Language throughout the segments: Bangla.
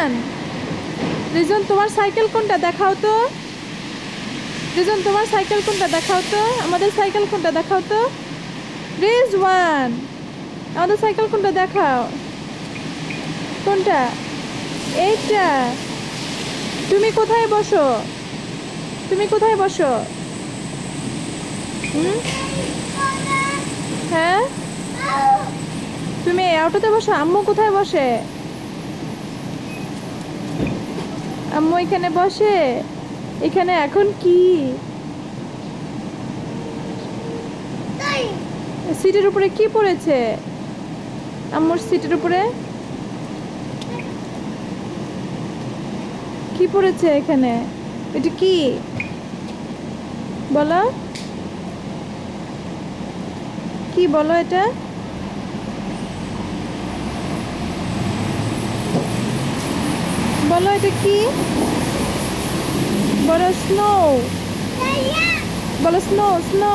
রিজওয়ান, রিজন তোমার সাইকেল কোনটা দেখাও তো। রিজন তোমার সাইকেল কোনটা দেখাও তো, আমাদের সাইকেল কোনটা দেখাও তো। রিজওয়ান, আমাদের সাইকেল কোনটা দেখাও। কোনটা? এইটা। তুমি কোথায় বসো? তুমি কোথায় বসো? হ্যাঁ, তুমি এই অটোতে বসো। আম্মু কোথায় বসে? আম্মু এখানে বসে। এখানে এখন কি সিটের উপরে কি পড়েছে? আম্মুর সিটের উপরে কি পড়েছে এখানে? এটা কি বলো? কি বলো এটা? বলো এটা কি? বলো স্নো। বলো স্নো, স্নো।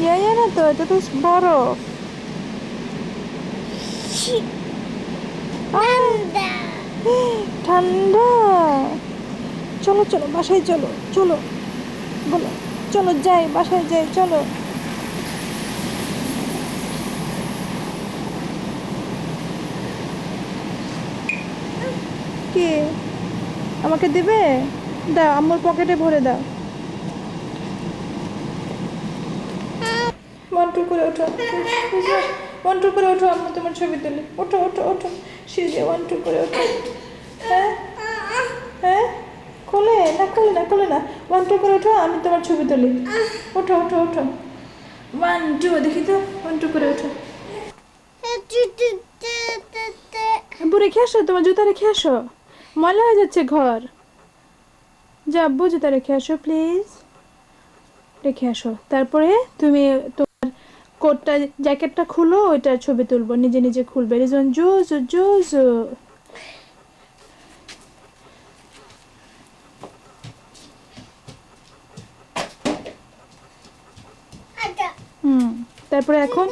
ইয়া না তো, এটা তো বরফ। ঠান্ডা। চলো চলো বাসায় চলো, চলো বলো, চলো যাই বাসায় যাই, চলো। কি আমাকে দিবে? দাও, আম্মুর পকেটে ভরে দাও। 1 2 করে ওঠো, 1 2 করে ওঠো, আম্মু তোমার ছবি তুলি। ওঠো ওঠো ওঠো, সিজে 1 2 করে ওঠো। হ্যাঁ হ্যাঁ, কোলে না, কোলে না, কোলে না। 1 2 করে ওঠো, আমি তোমার ছবি তুলি। ওঠো ওঠো ওঠো, 1 2, দেখি তো, 1 2 করে ওঠো। আব্বু রেখে আসো, তোমার জুতা রেখে আসো, ময়লা হয়ে যাচ্ছে ঘর। যা আব্বু, জুতা রেখে আসো প্লিজ, রেখে আসো। তারপরে তুমি তোমার কোটটা, জ্যাকেটটা খুলো, ওইটার ছবি তুলবো, নিজে নিজে খুলবে। রিজন জুজু জুজু। তারপরে এখন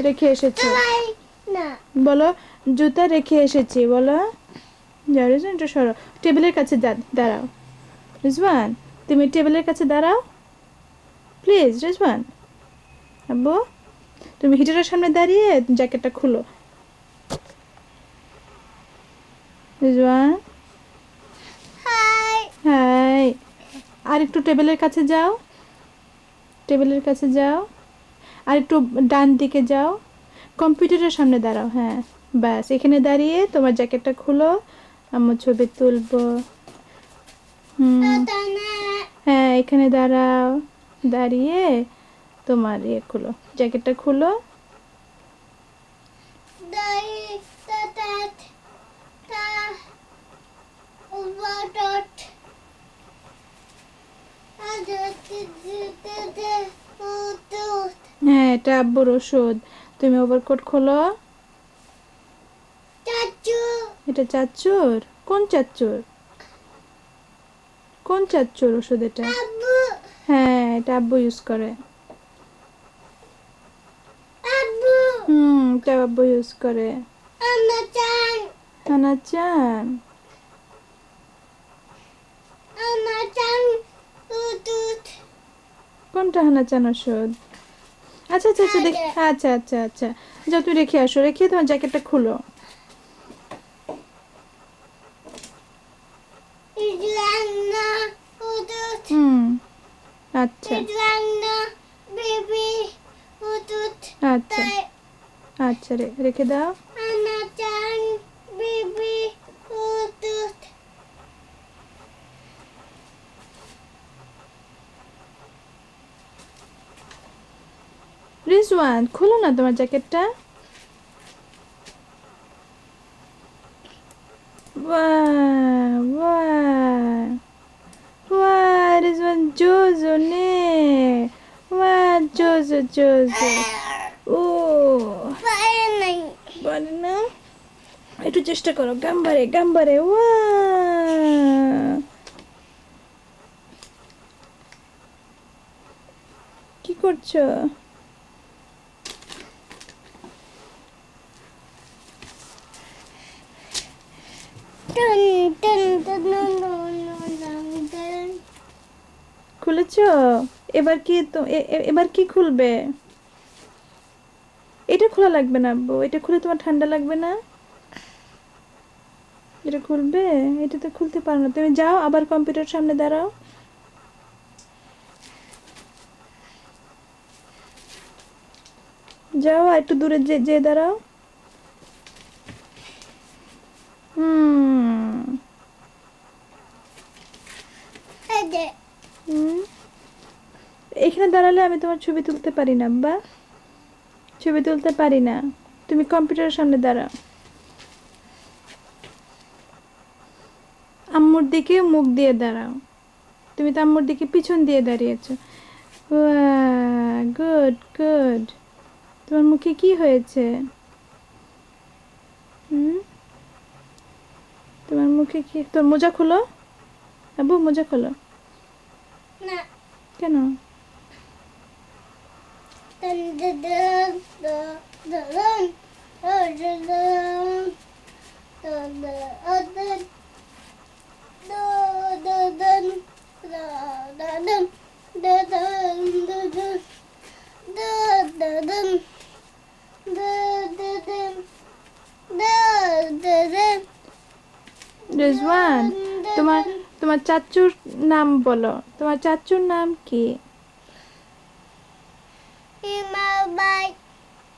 রেখে এসেছি, বলো জুতা রেখে এসেছি বলো। যাও রিজওয়ান, একটু সরো, টেবিলের কাছে দাঁড়াও। রিজওয়ান, তুমি টেবিলের কাছে দাঁড়াও প্লিজ। রিজওয়ান আব্বু, তুমি হিটারের সামনে দাঁড়িয়ে জ্যাকেটটা খুলো। রিজওয়ান হাই, আর একটু টেবিলের কাছে যাও, টেবিলের কাছে যাও, আর একটু ডান দিকে যাও, কম্পিউটারের সামনে দাঁড়াও। হ্যাঁ ব্যাস, এখানে দাঁড়িয়ে তোমার জ্যাকেটটা খুলো, আমার ছবি তুলবো। হ্যাঁ এখানে দাঁড়াও, দাঁড়িয়ে তোমার খুলো, জ্যাকেটটা খুলো। হ্যাঁ এটা আব্বুর ওষুধ, তুমি ওভারকোট খোলো। এটা চাচ্চুর? কোন চাচ্চুর? কোন চাচ্চুর ওষুধ এটা? হ্যাঁ এটা আব্বু ইউজ করে। এটা আব্বু ইউজ করে। হানাচান, কোনটা হানাচান ওষুধ? আচ্ছা আচ্ছা আচ্ছা, দেখ, আচ্ছা আচ্ছা আচ্ছা, যাও তুমি রেখে আসো, রেখে তোমার জ্যাকেটটা খুলো। আচ্ছা আচ্ছা আচ্ছা, রেখে দাও। রিজওয়ান খুলো না তোমার জ্যাকেটটা। বাহ বাহ বাহ, রিজওয়ান জোজো নে, বাহ জোজো জোজো। ও পারে না, একটু চেষ্টা করো, গাম্বারে গাম্বারে। ওয়াও, কি করছো? খুলেছো? এবার কি এবার কি খুলবে? এটা খোলা লাগবে না আব্বু, এটা খুলে তোমার ঠান্ডা লাগবে না? এটা খুলবে? এটা তো খুলতে পারো না, তুমি যাও আবার কম্পিউটার সামনে দাঁড়াও। যাও আর একটু দূরে যে যে দাঁড়াও। হুম হুম, এখানে দাঁড়ালে আমি তোমার ছবি তুলতে পারি না আব্বা, ছবি তুলতে পারি না। তুমি কম্পিউটারের সামনে দাঁড়াও, আম্মুর দিকে মুখ দিয়ে দাঁড়াও। তুমি তো আম্মুর দিকে পিছন দিয়ে দাঁড়িয়েছো। Good good. তোমার মুখে কি হয়েছে? হুম, তোমার মুখে কি? তোর মোজা খোলো আব্বু, মোজা খোলো। না, কেন? রেজওয়ান, তোমার তোমার চাচুর নাম বলো, তোমার চাচুর নাম কি?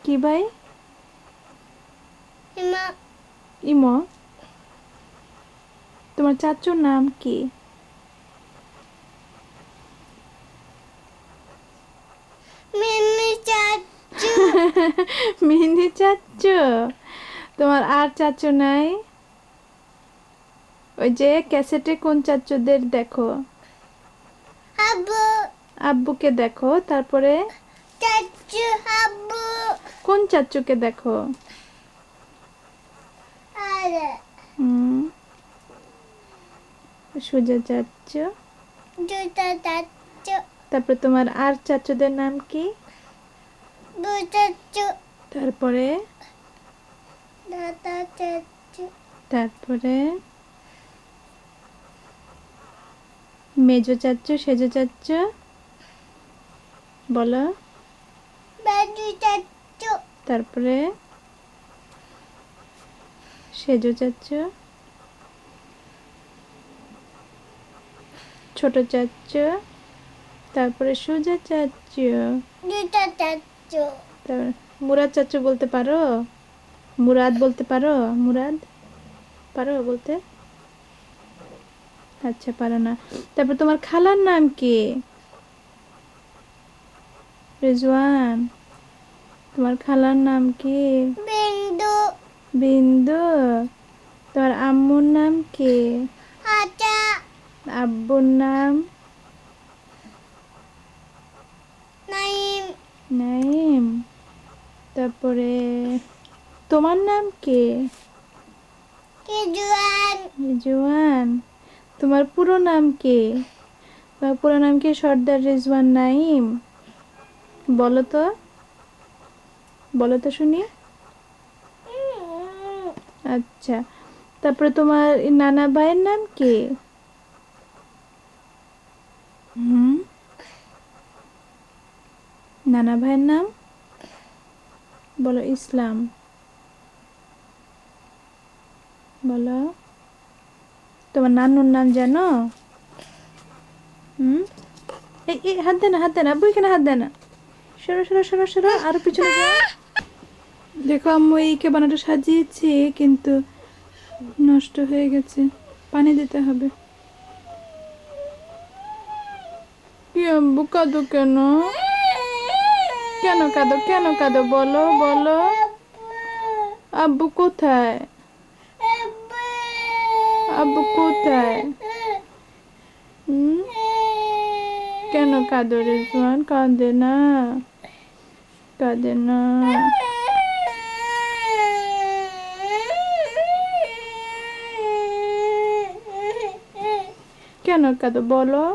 কি ভাই? ইমো। তোমার চাচুর নাম কি? মিনি চাচু। তোমার আর চাচু নাই? ওই যে ক্যাসেটে কোন চাচুদের দেখো? আব্বুকে দেখো, তারপরে কোন চাচুকে দেখো? হুম, সুজা চাচু। তারপরে তোমার আর চাচুদের নাম কি? তারপরে তারপরে মেজো চাচু, সেজো চাচু বলো। তারপরে সেজো চাচু, ছোট চাচু, তারপরে সুজা চাচু। তারপরে মুরাদ চাচু বলতে পারো? মুরাদ বলতে পারো? মুরাদ পারো বলতে? আচ্ছা, পারো না। তারপর তোমার খালার নাম কি? রিজওয়ান, তোমার খালার নাম কি? বিন্দু। তোমার আম্মুর নাম কি? আব্বুর নাম? নাইম। তারপরে তোমার নাম কি? রিজওয়ান। তোমার পুরো নাম কি? তোমার পুরো নাম কি? সর্দার রিজওয়ান নাইম। বলো তো, বলো তো শুনি। আচ্ছা, তারপরে তোমার নানা ভাইয়ের নাম কি? হুম, নানা ভাইয়ের নাম বলো। ইসলাম বলো। তোমার নানুর নাম জানো? হুম, এই হাত দে না, হাত দে না আব্বু, এখানে হাত দে না। সরো সরো সরো সরো, আরো পিছনে যাও। দেখো আম্মু এই কেবানাটা সাজিয়েছি, কিন্তু নষ্ট হয়ে গেছে, পানি দিতে হবে। কি আব্বু কাঁদো কেন? কেন কাঁদো, কেন কাঁদো বলো বলো। আব্বু কোথায়? আব্বু কোথায়? হুম? কেন কাঁদো রিজওয়ান? কাঁদে না, কাঁদে না। কেন কাঁদো বলো।